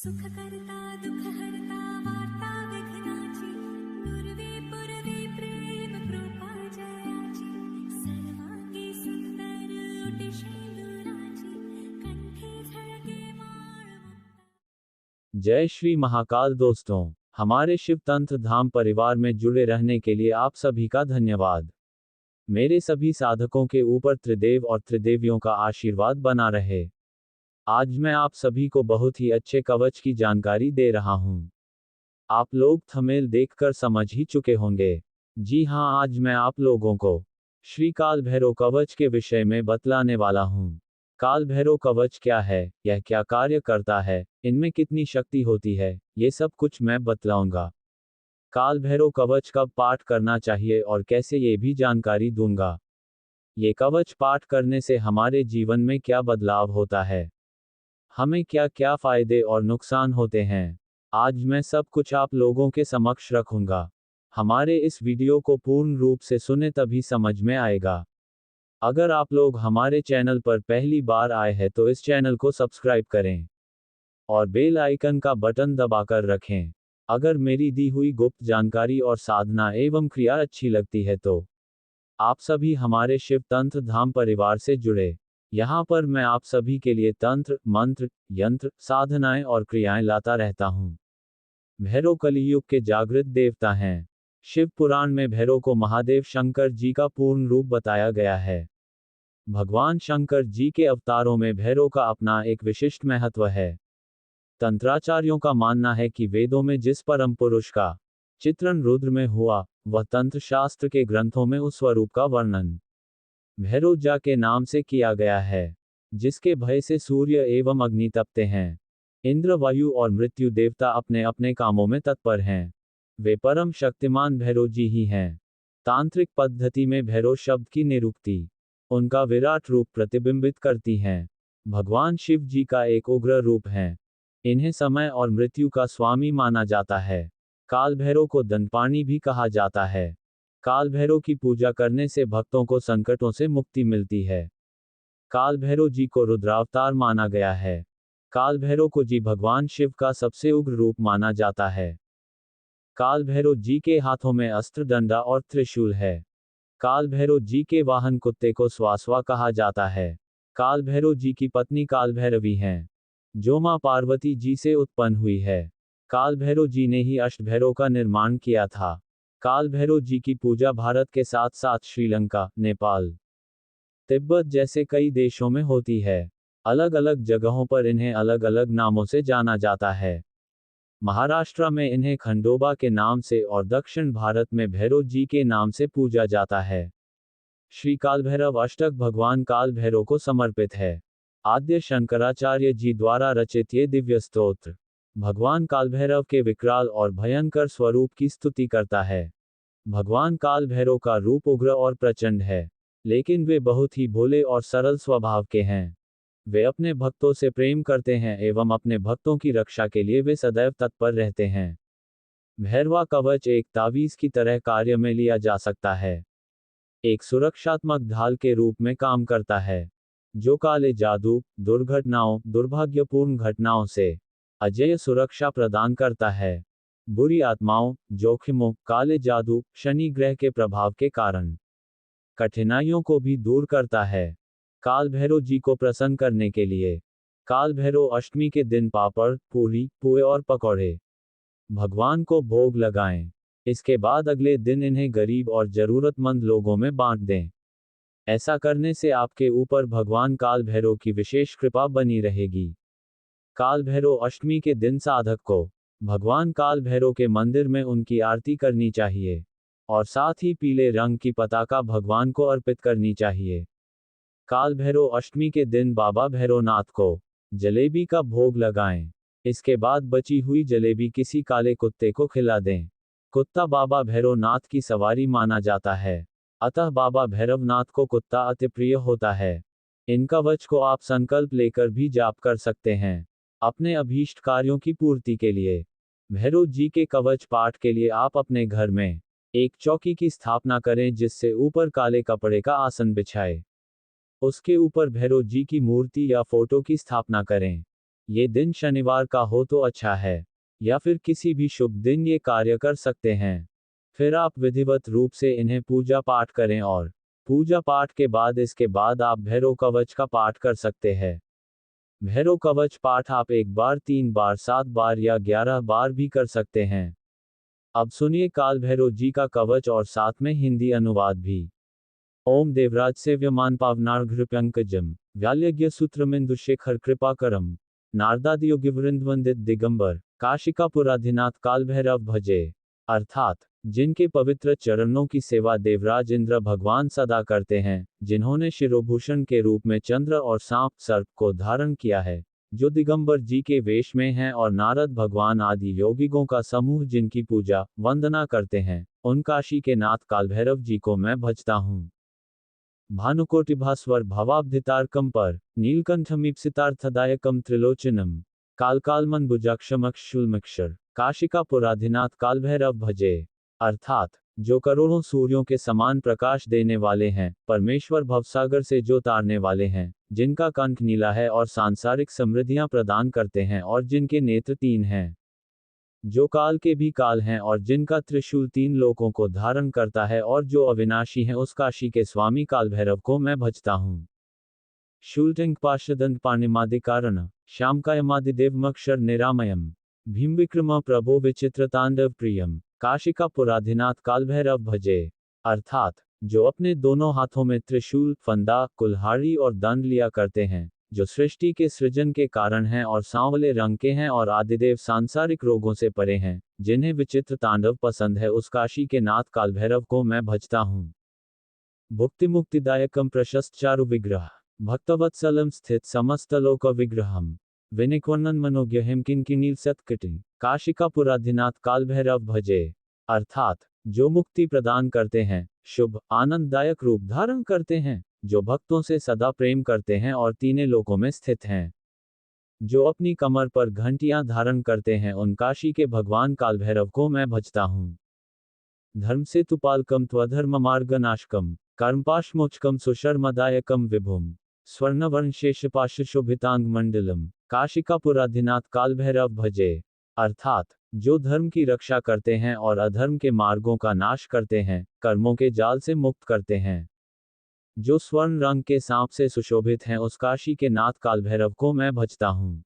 सुख करता दुख हरता वार्ता विघ्नाची दुर्वे पुरवे प्रेम कृपा जयाची सर्वांगी सुंदर ओटी शेंदुराची कंठी झळके माळ मुक्ता। जय श्री महाकाल। दोस्तों, हमारे शिव तंत्र धाम परिवार में जुड़े रहने के लिए आप सभी का धन्यवाद। मेरे सभी साधकों के ऊपर त्रिदेव और त्रिदेवियों का आशीर्वाद बना रहे। आज मैं आप सभी को बहुत ही अच्छे कवच की जानकारी दे रहा हूं। आप लोग थंबनेल देखकर समझ ही चुके होंगे। जी हां, आज मैं आप लोगों को श्री काल भैरव कवच के विषय में बतलाने वाला हूं। काल भैरव कवच क्या है, यह क्या कार्य करता है, इनमें कितनी शक्ति होती है, ये सब कुछ मैं बतलाऊंगा। काल भैरव कवच कब पाठ करना चाहिए और कैसे, ये भी जानकारी दूंगा। ये कवच पाठ करने से हमारे जीवन में क्या बदलाव होता है, हमें क्या क्या फायदे और नुकसान होते हैं, आज मैं सब कुछ आप लोगों के समक्ष रखूंगा। हमारे इस वीडियो को पूर्ण रूप से सुने तभी समझ में आएगा। अगर आप लोग हमारे चैनल पर पहली बार आए हैं तो इस चैनल को सब्सक्राइब करें और बेल आइकन का बटन दबाकर रखें। अगर मेरी दी हुई गुप्त जानकारी और साधना एवं क्रिया अच्छी लगती है तो आप सभी हमारे शिव तंत्र धाम परिवार से जुड़े। यहाँ पर मैं आप सभी के लिए तंत्र, मंत्र, यंत्र, साधनाएं और क्रियाएं लाता रहता हूँ। भैरव कलियुग के जागृत देवता हैं। शिव पुराण में भैरव को महादेव शंकर जी का पूर्ण रूप बताया गया है। भगवान शंकर जी के अवतारों में भैरव का अपना एक विशिष्ट महत्व है। तंत्राचार्यों का मानना है कि वेदों में जिस परम पुरुष का चित्रण रुद्र में हुआ, वह तंत्र शास्त्र के ग्रंथों में उस स्वरूप का वर्णन भैरव जा के नाम से किया गया है, जिसके भय से सूर्य एवं अग्नि तपते हैं। इंद्र, वायु और मृत्यु देवता अपने अपने कामों में तत्पर हैं। वे परम शक्तिमान भैरव जी ही हैं। तांत्रिक पद्धति में भैरव शब्द की निरुक्ति उनका विराट रूप प्रतिबिंबित करती हैं। भगवान शिव जी का एक उग्र रूप है। इन्हें समय और मृत्यु का स्वामी माना जाता है। काल भैरव को दंडपाणी भी कहा जाता है। काल भैरव की पूजा करने से भक्तों को संकटों से मुक्ति मिलती है। काल भैरव जी को रुद्रावतार माना गया है। काल भैरव को जी भगवान शिव का सबसे उग्र रूप माना जाता है। काल भैरव जी के हाथों में अस्त्र, डंडा और त्रिशूल है। काल भैरव जी के वाहन कुत्ते को स्वासवा कहा जाता है। काल भैरव जी की पत्नी काल भैरवी हैं, जो मां पार्वती जी से उत्पन्न हुई है। काल भैरव जी ने ही अष्टभैरव का निर्माण किया था। काल भैरव जी की पूजा भारत के साथ साथ श्रीलंका, नेपाल, तिब्बत जैसे कई देशों में होती है। अलग अलग जगहों पर इन्हें अलग अलग नामों से जाना जाता है। महाराष्ट्र में इन्हें खंडोबा के नाम से और दक्षिण भारत में भैरव जी के नाम से पूजा जाता है। श्री काल भैरव अष्टक भगवान काल भैरव को समर्पित है। आद्य शंकराचार्य जी द्वारा रचित ये दिव्य स्तोत्र भगवान काल भैरव के विकराल और भयंकर स्वरूप की स्तुति करता है। भगवान काल भैरव का रूप उग्र और प्रचंड है, लेकिन वे बहुत ही भोले और सरल स्वभाव के हैं। वे अपने भक्तों से प्रेम करते हैं एवं अपने भक्तों की रक्षा के लिए वे सदैव तत्पर रहते हैं। भैरवा कवच एक तावीज की तरह कार्य में लिया जा सकता है। एक सुरक्षात्मक ढाल के रूप में काम करता है, जो काले जादू, दुर्घटनाओं, दुर्भाग्यपूर्ण घटनाओं से अजेय सुरक्षा प्रदान करता है। बुरी आत्माओं, जोखिमों, काले जादू, शनि ग्रह के प्रभाव के कारण कठिनाइयों को भी दूर करता है। काल भैरव जी को प्रसन्न करने के लिए काल भैरव अष्टमी के दिन पापड़, पूरी, पुए और पकौड़े भगवान को भोग लगाएं। इसके बाद अगले दिन इन्हें गरीब और जरूरतमंद लोगों में बांट दें। ऐसा करने से आपके ऊपर भगवान काल भैरव की विशेष कृपा बनी रहेगी। काल भैरव अष्टमी के दिन साधक को भगवान काल भैरव के मंदिर में उनकी आरती करनी चाहिए और साथ ही पीले रंग की पताका भगवान को अर्पित करनी चाहिए। काल भैरव अष्टमी के दिन बाबा भैरवनाथ को जलेबी का भोग लगाएं। इसके बाद बची हुई जलेबी किसी काले कुत्ते को खिला दें। कुत्ता बाबा भैरवनाथ की सवारी माना जाता है, अतः बाबा भैरवनाथ को कुत्ता अति प्रिय होता है। इन कवच को आप संकल्प लेकर भी जाप कर सकते हैं, अपने अभीष्ट कार्यों की पूर्ति के लिए। भैरव जी के कवच पाठ के लिए आप अपने घर में एक चौकी की स्थापना करें, जिससे ऊपर काले कपड़े का आसन बिछाए। उसके ऊपर भैरव जी की मूर्ति या फोटो की स्थापना करें। ये दिन शनिवार का हो तो अच्छा है, या फिर किसी भी शुभ दिन ये कार्य कर सकते हैं। फिर आप विधिवत रूप से इन्हें पूजा पाठ करें और पूजा पाठ के बाद इसके बाद आप भैरव कवच का पाठ कर सकते हैं। भैरव कवच पाठ आप 1 बार, 3 बार, 7 बार या 11 बार भी कर सकते हैं। अब सुनिए काल भैरव जी का कवच और साथ में हिंदी अनुवाद भी। ओम देवराज सेव्यमान पावनार्घ्यपंकजम व्याल्यज्ञ सूत्रमिंदुशेखर कृपाकरम नारदादियोगिवृंद वंदित दिगंबर काशिकापुराधिनाथ काल भैरव भजे। अर्थात जिनके पवित्र चरणों की सेवा देवराज इंद्र भगवान सदा करते हैं, जिन्होंने शिरोभूषण के रूप में चंद्र और सांप सर्प को धारण किया है, जो दिगंबर जी के वेश में हैं और नारद भगवान आदि योगियों का समूह जिनकी पूजा वंदना करते हैं, उन काशी के नाथ कालभैरव जी को मैं भजता हूँ। भानुकोटिभास्वर भवाब्धितारकम पर नीलकंठमीप्सितार्थदायकम त्रिलोचनम कालकालमनभुजाक्षमक्षुल्मक्षर काशिकापुराधिनाथ कालभैरव भजे। अर्थात जो करोड़ों सूर्यों के समान प्रकाश देने वाले हैं, परमेश्वर भवसागर से जो तारने वाले हैं, जिनका कंठ नीला है और सांसारिक समृद्धियां प्रदान करते हैं और जिनके नेत्र 3 हैं, जो काल के भी काल हैं और जिनका त्रिशूल 3 लोकों को धारण करता है और जो अविनाशी हैं, उस काशी के स्वामी कालभैरव को मैं भजता हूँ। शूलटंक पार्षदंत पाणिमादिकारण श्यामकायमादिदेवमक्षर निरामयम भीमविक्रम प्रभो विचित्रतांडव प्रियम काशिकापुराधिनाथ कालभैरव भजे। अर्थात जो अपने दोनों हाथों में त्रिशूल, फंदा, कुल्हाड़ी और दंड लिया करते हैं, जो सृष्टि के सृजन के कारण हैं और सांवले रंग के हैं और आदिदेव सांसारिक रोगों से परे हैं, जिन्हें विचित्र तांडव पसंद है, उस काशी के नाथ कालभैरव को मैं भजता हूँ। भुक्ति मुक्तिदायकम प्रशस्त चारु विग्रह भक्तवत्सलम स्थित समस्तलोक विग्रहम विनिक्वन्नन मनोज्ञहिम किंकिनील सत्कटिन काशिकापुराधिनाथ कालभैरव भजे। अर्थात जो मुक्ति प्रदान करते हैं, शुभ आनंददायक रूप धारण करते हैं, जो भक्तों से सदा प्रेम करते हैं और तीनों लोकों में स्थित हैं, जो अपनी कमर पर घंटियां धारण करते हैं, उन काशी के भगवान कालभैरव को मैं भजता हूँ। धर्म से तुपालकम त्वधर्म मार्गनाशकम कर्मपाशमोचकम सुशर्मदायकम विभुम स्वर्णवर्ण शेषपाशशोभितांग मंडलम काशिकापुराधिनाथ कालभैरव भजे। अर्थात जो धर्म की रक्षा करते हैं और अधर्म के मार्गों का नाश करते हैं, कर्मों के जाल से मुक्त करते हैं, जो स्वर्ण रंग के सांप से सुशोभित हैं, उस काशी के नाथ कालभैरव को मैं भजता हूँ।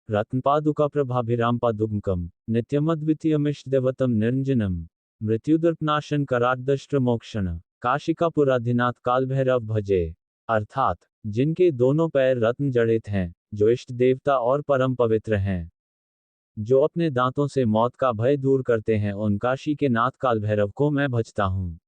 रत्नपादुका प्रभाभिराम पादुकम नित्यमद्वितीयमिष्टदेवतम निरंजनम मृत्युदर्पनाशन कराग्दष्ट्र मोक्षण काशिकापुराधिनाथ कालभैरव भजे। अर्थात जिनके दोनों पैर रत्न जड़ित हैं, जो इष्ट देवता और परम पवित्र हैं, जो अपने दांतों से मौत का भय दूर करते हैं, उन काशी के नाथ कालभैरव को मैं भजता हूँ।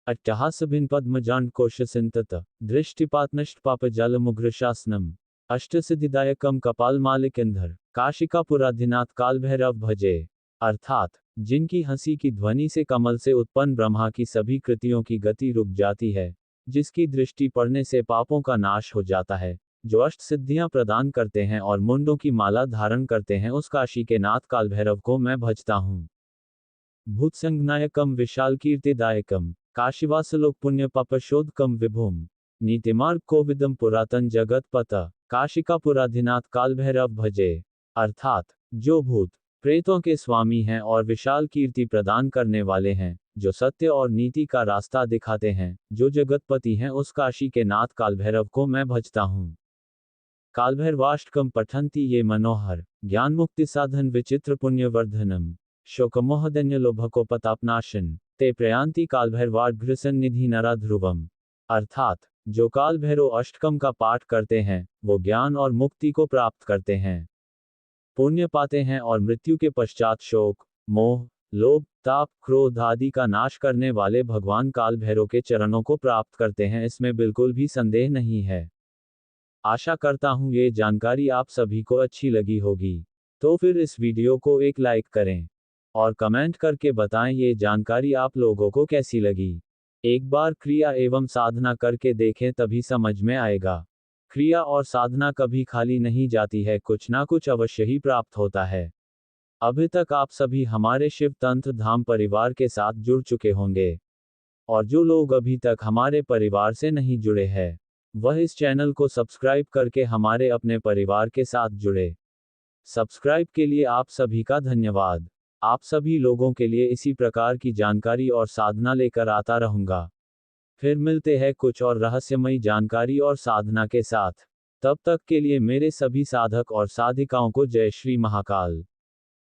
अट्टहासभिन पद्मजांड कोशसिंतत दृष्टिपातनष्ट पापजालमुग्रशासनम अष्टसिद्धिदायकम कपालमालिकेंधर काशिकापुराधिनाथ कालभैरव भजे। अर्थात जिनकी हंसी की ध्वनि से कमल से उत्पन्न ब्रह्मा की सभी कृतियों की गति रुक जाती है, जिसकी दृष्टि पड़ने से पापों का नाश हो जाता है, जो अष्ट सिद्धियां प्रदान करते हैं और मुंडों की माला धारण करते हैं, उस काशी के नाथ कालभैरव को मैं भजता हूँ। भूतसंज्ञायकम विशाल कीर्तिदायकम काशीवासलोक पुण्य पापशोधकम विभुम नीतिमार्ग कोविदम पुरातन जगत पता काशिकापुराधिनाथ कालभैरव भजे। अर्थात जो भूत प्रेतों के स्वामी हैं और विशाल कीर्ति प्रदान करने वाले हैं, जो सत्य और नीति का रास्ता दिखाते हैं, जो जगतपति हैं, उस काशी के नाथ कालभैरव को मैं भजता हूँ। कालभैरवाष्टकम पठन्ति ये मनोहर ज्ञान मुक्ति साधन विचित्र पुण्यवर्धनम शोकमोहदन्य लोभकोपतापनाशन ते प्रयांति कालभैरवाग्रसन्निधि नरा ध्रुवम। अर्थात जो कालभैरव अष्टकम का पाठ करते हैं, वो ज्ञान और मुक्ति को प्राप्त करते हैं, पुण्य पाते हैं और मृत्यु के पश्चात शोक, मोह, लोभ, ताप, क्रोध आदि का नाश करने वाले भगवान कालभैरव के चरणों को प्राप्त करते हैं। इसमें बिल्कुल भी संदेह नहीं है। आशा करता हूँ ये जानकारी आप सभी को अच्छी लगी होगी। तो फिर इस वीडियो को एक लाइक करें और कमेंट करके बताएं ये जानकारी आप लोगों को कैसी लगी। एक बार क्रिया एवं साधना करके देखें, तभी समझ में आएगा। क्रिया और साधना कभी खाली नहीं जाती है, कुछ ना कुछ अवश्य ही प्राप्त होता है। अभी तक आप सभी हमारे शिव तंत्र धाम परिवार के साथ जुड़ चुके होंगे, और जो लोग अभी तक हमारे परिवार से नहीं जुड़े हैं, वह इस चैनल को सब्सक्राइब करके हमारे अपने परिवार के साथ जुड़े। सब्सक्राइब के लिए आप सभी का धन्यवाद। आप सभी लोगों के लिए इसी प्रकार की जानकारी और साधना लेकर आता रहूंगा। फिर मिलते हैं कुछ और रहस्यमयी जानकारी और साधना के साथ। तब तक के लिए मेरे सभी साधक और साधिकाओं को जय श्री महाकाल।